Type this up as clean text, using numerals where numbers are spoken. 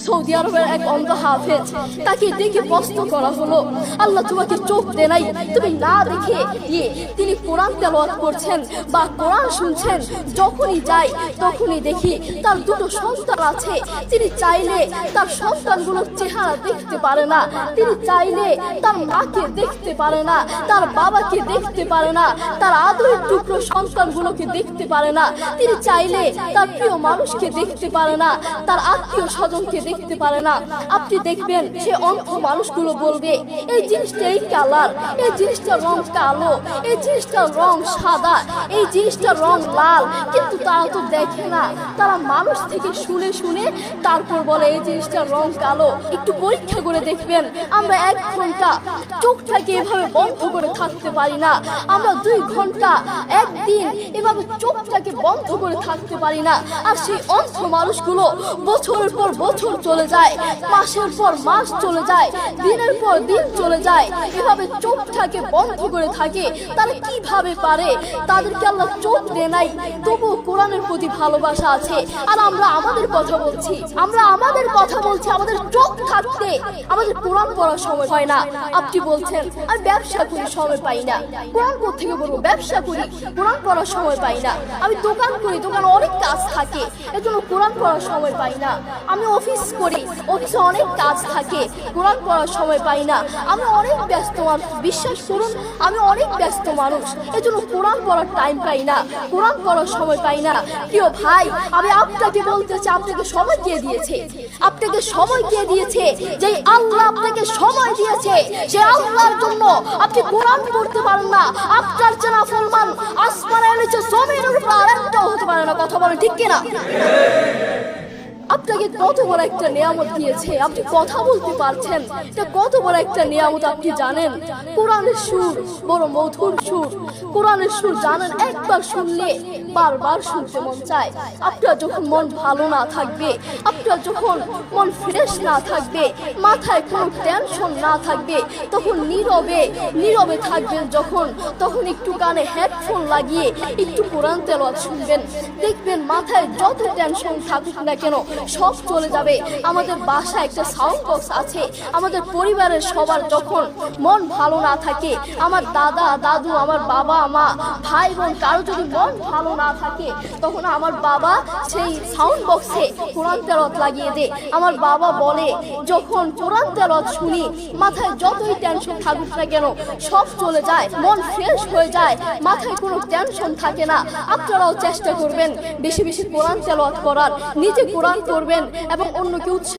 Saudi আরবের এক অন্ধ হাফেজ, তাকে দেখে প্রশ্ন করা হলো, আল্লাহ তোমাকে চোখ দেয় নাই, তুমি না দেখে তিনি কোরআন তেলাওয়াত করছেন বা কোরআন শুনছেন। যখনই যাই তখনই দেখি তার দুটো সন্তান আছে, তিনি চাইলে তার সন্তানগুলোর চেহারা দেখতে পারে না, তিনি চাইলে তার মাকে দেখতে পারে না, তার বাবাকে দেখতে পারে না, তার আদরের টুকরো সন্তানগুলোকে দেখতে পারে না, তিনি চাইলে তার প্রিয় মানুষকে দেখতে পারে না, তার আত্মীয় স্বজনকে দেখতে পারে না। আপনি দেখবেন সে অন্ধ মানুষগুলো বলবে এই জিনিসটা এই কালার, এই জিনিসটার রং কালো, এই জিনিসটার রং সাদা, এই জিনিসটার রং লাল, কিন্তু তারা তো দেখে না। তারা মানুষ থেকে শুনে শুনে তারপর বলে এই জিনিসটার রং কালো। একটু পরীক্ষা করে দেখবেন, আমরা 1 ঘন্টা চোখটাকে এভাবে বন্ধ করে থাকতে পারি না, আমরা 2 ঘন্টা একদিন এভাবে চোখটাকে বন্ধ করে থাকতে পারি না। আর সেই অন্ধ মানুষগুলো বছরের পর বছর চলে যায়, মাসের পর মাস চলে যায়, দিনের পর দিন চলে যায়, এভাবে চোখটাকে বন্ধ করে থাকে। তারা কিভাবে পারে? তাদেরকে আল্লাহ চোখ দেয় নাই, তবুও কোরআনের প্রতি ভালোবাসা আছে। আর আমরা আমাদের কথা বলছি, আমাদের চোখ থাকতে আমাদের কোরআন পড়ার সময় হয় না। আপনি বলছেন আমি ব্যবসা করি, সময় পাই না। কোরআন কোত্থেকে বলবো? ব্যবসা করি, কোরআন পড়ার সময় পাই না। আমি দোকান করি, দোকানে অনেক কাজ থাকে, এজন্য কোরআন পড়ার সময় পাই না। আমি অফিস করি, অফিসে অনেক কাজ থাকে, কোরআন পড়ার সময় পাই না। আমি অনেক ব্যস্ত মানুষ, বিশ্বাস করুন আমি অনেক ব্যস্ত মানুষ, এজন্য কোরআন পড়ার টাইম পাই না, কোরআন পড়ার সময় পাই না। প্রিয় ভাই, আমি আপনাকে বলতে চাই, আপনাকে সময় কে দিয়েছে? আপনাকে সময় কে দিয়েছে? যে আল্লাহ আপনাকে সময় দিয়েছে, যে আল্লাহর জন্য আপনি কোরআন পড়তে পারেন না। আপনার চেনা ফরমান আসমানে এনেছে, জমিনের উপর আরেকটাও হতে পারে না। কথা বলেন ঠিক কিনা? আপনাকে কত বড় একটা নিয়ামত দিয়েছে, আপনি কথা বলতে পারছেন, এটা কত বড় একটা নিয়ামত আপনি জানেন? কোরআনের সুর বড় মধুর সুর, কোরআনের সুর জানেন, একবার শুনলে বারবার শুনতে মন চায়। আপনার যখন মন ভালো না থাকবে, আপনার যখন মন ফ্রেশ না থাকবে, মাথায় কোনো টেনশন না থাকবে, তখন নীরবে থাকবেন তখন একটু কানে হেডফোন লাগিয়ে একটু কোরআন তেলাওয়াত শুনবেন, দেখবেন মাথায় যত টেনশন থাকুক না কেন সব চলে যাবে। আমাদের বাসায় একটা সাউন্ড বক্স আছে, আমাদের পরিবারের সবার যখন মন ভালো না থাকে, আমার দাদা দাদু, আমার বাবা মা, ভাই বোন, কারো যদি মন ভালো না থাকে, তখন আমার বাবা সেই সাউন্ড বক্সে কোরআন তেলাওয়াত লাগিয়ে দেয়। আমার বাবা বলে যখন কোরআন তেলাওয়াত শুনি, মাথায় যতই টেনশন থাকুক না কেন সব চলে যায়, মন ফ্রেশ হয়ে যায়, মাথায় কোনো টেনশন থাকে না। আপনারাও চেষ্টা করবেন বেশি বেশি কোরআন তেলাওয়াত করার, নিজে কোরআন করবেন এবং অন্যকে উৎসাহ